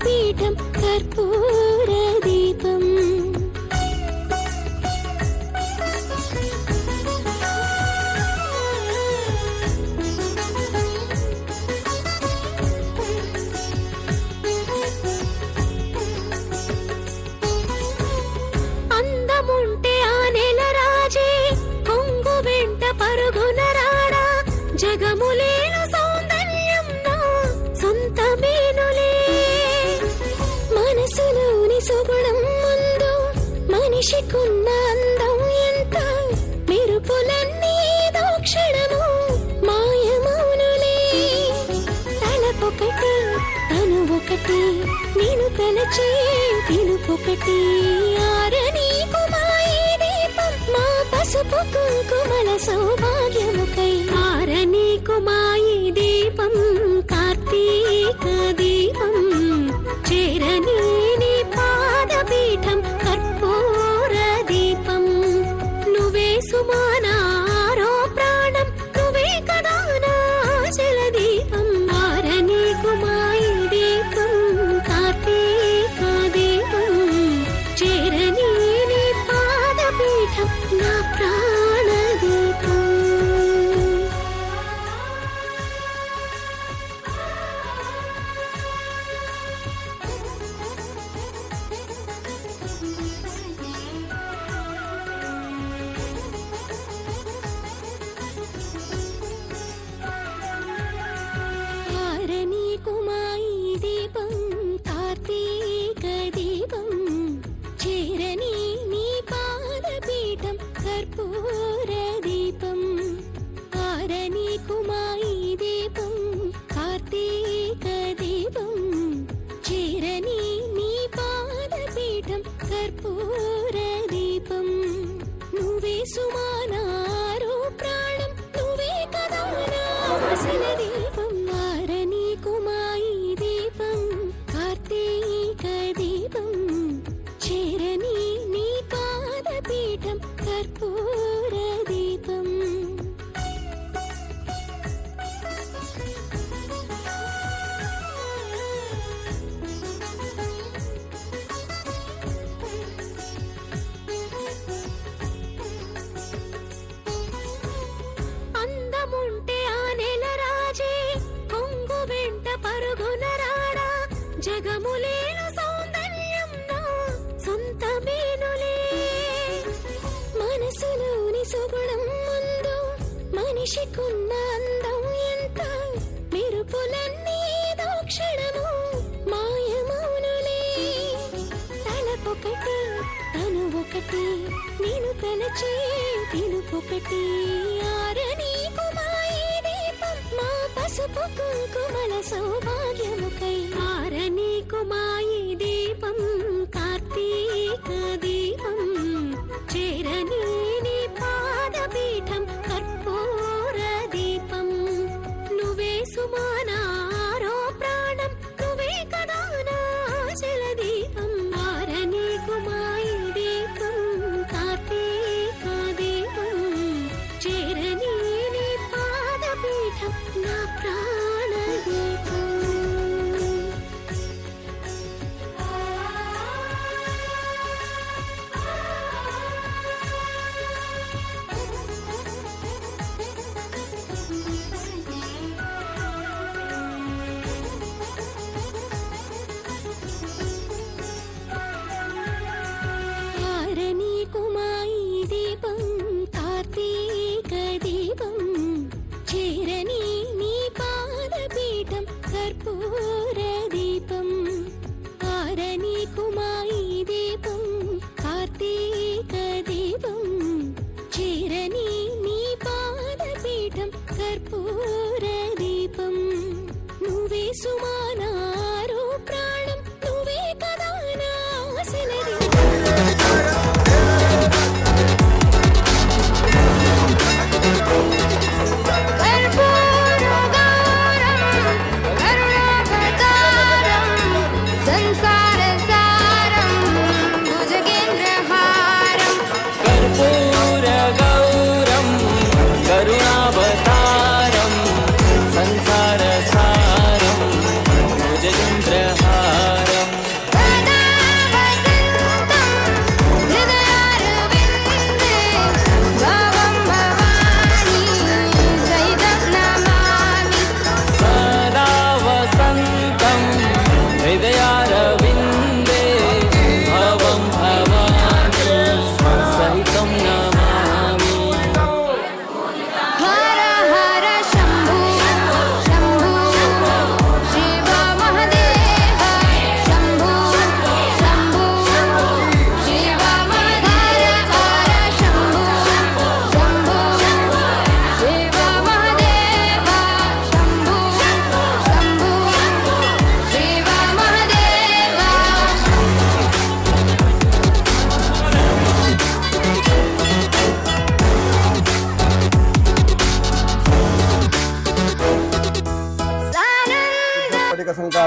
పాదపీఠం కర్పూర దీపం. అందముంటే ఆ నెల రాజే కొంగు వెంట పరుగున రాడా, జగములేను సౌందర్యం నా సొంతమేనులే. మనసులోని సుగుణం ముందు మనిషికున్న అందం ఎంత, మెరుపులన్నీ దోక్షణము మాయమౌనులే. తలపొకటి తను ఒకటి, నేను తలచే పిలుపొకటి. ఆరని కుమాయి దీపం మా పసుపు కుంకుమల సౌభాగ్యముకై. ఆరని కుమాయి దీపం కార్తీక దీపం, చేరని నీ పాదపీఠం కర్పూర దీపం. నువ్వే సుమానారో ప్రాణం, నువ్వే కదా నా ఆశల దీపం. ఆరని కుమాయి దీపం కార్తీక దీపం, చేరని నీ పాదపీఠం నా ప్రాణ దీపం. ఆరని కుమాయి దీపం కార్తీక దీపం, చేరని నీ పాదపీఠం కర్పూర దీపం. ఆరని కుమాయి దీపం కార్తీక దీపం, చేరని నీ పాదపీఠం కర్పూర దీపం. నువ్వే సుమానారో ప్రాణం, నువ్వే కదా నా ఆశల దీపం. ఆరని కుమాయి దీపం కార్తీక దీపం, చేరని నీ పాదపీఠం కర్పూర దీపం. అందముంటే ఆ నెల రాజే కొంగు వెంట పరుగున రాడా, జగములేను సౌందర్యం నా సొంతమేనులే. మనసులోని సుగుణం ముందు మనిషికున్న అందం ఎంత, మెరుపులన్నీ దోక్షణము మాయమౌనులే. తలపొకటి తను ఒకటి, నేను తలచే పిలుపొకటి. ఆరని కుమాయి దీపం మా పసుపు కుంకుమల సౌభాగ్యముకై. ఆరని కుమాయి దీపం కార్తీక దీపం, చేరని నీ పాదపీఠం కర్పూర దీపం. నువ్వే సుమానారో ప్రాణం, నువ్వే కదా నా ఆశల దీపం. ఆరని కుమాయి దీపం కార్తీక దీపం, చేరని నీ పాదపీఠం నా ప్రాణ దీపం.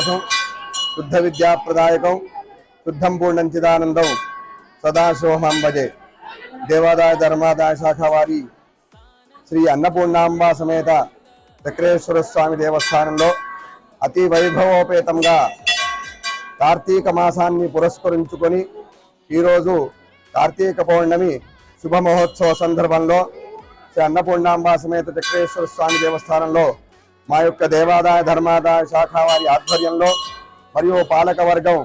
ప్రకాశం శుద్ధ విద్యాప్రదాయకం శుద్ధం పూర్ణం చిదానందం సదాశివమం భజే. దేవాదాయ ధర్మాదాయ శాఖ వారి శ్రీ అన్నపూర్ణాంబ సమేత చక్రేశ్వర స్వామి దేవస్థానంలో అతి వైభవోపేతంగా కార్తీక మాసాన్ని పురస్కరించుకొని ఈరోజు కార్తీక పౌర్ణమి శుభ మహోత్సవ సందర్భంలో శ్రీ అన్నపూర్ణాంబ సమేత చక్రేశ్వర స్వామి దేవస్థానంలో మా యొక్క దేవాదాయ ధర్మాదాయ శాఖ వారి ఆధ్వర్యంలో మరియు పాలక వర్గం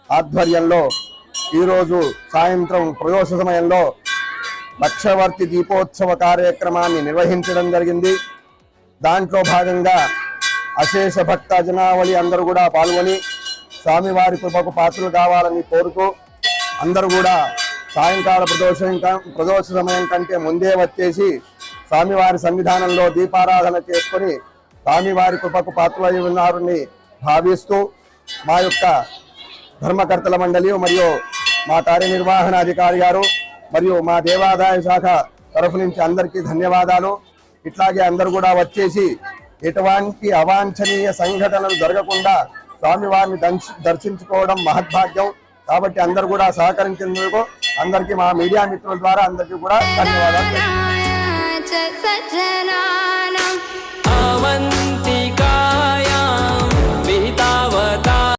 ఆధ్వర్యంలో ఈరోజు సాయంత్రం ప్రదోష సమయంలో లక్షవర్తి దీపోత్సవ కార్యక్రమాన్ని నిర్వహించడం జరిగింది. దాంట్లో భాగంగా అశేష భక్త జనావళి అందరూ కూడా పాల్గొని స్వామివారి కృపకు పాత్రలు కావాలని కోరుతూ అందరూ కూడా సాయంకాల ప్రదోష సమయం కంటే ముందే వచ్చేసి స్వామివారి సన్నిధానంలో దీపారాధన చేసుకొని స్వామివారి కృపకు పాత్రలై ఉన్నారని భావిస్తూ మా యొక్క ధర్మకర్తల మండలి మరియు మా కార్యనిర్వహణ అధికారి గారు మరియు మా దేవాదాయ శాఖ తరఫు నుంచి అందరికీ ధన్యవాదాలు. ఇట్లాగే అందరూ కూడా వచ్చేసి ఎటువంటి అవాంఛనీయ సంఘటనలు జరగకుండా స్వామివారిని దర్శించుకోవడం మహద్భాగ్యం. కాబట్టి అందరూ కూడా సహకరించేందుకు అందరికీ మా మీడియా మిత్రుల ద్వారా అందరికీ కూడా ధన్యవాదాలు.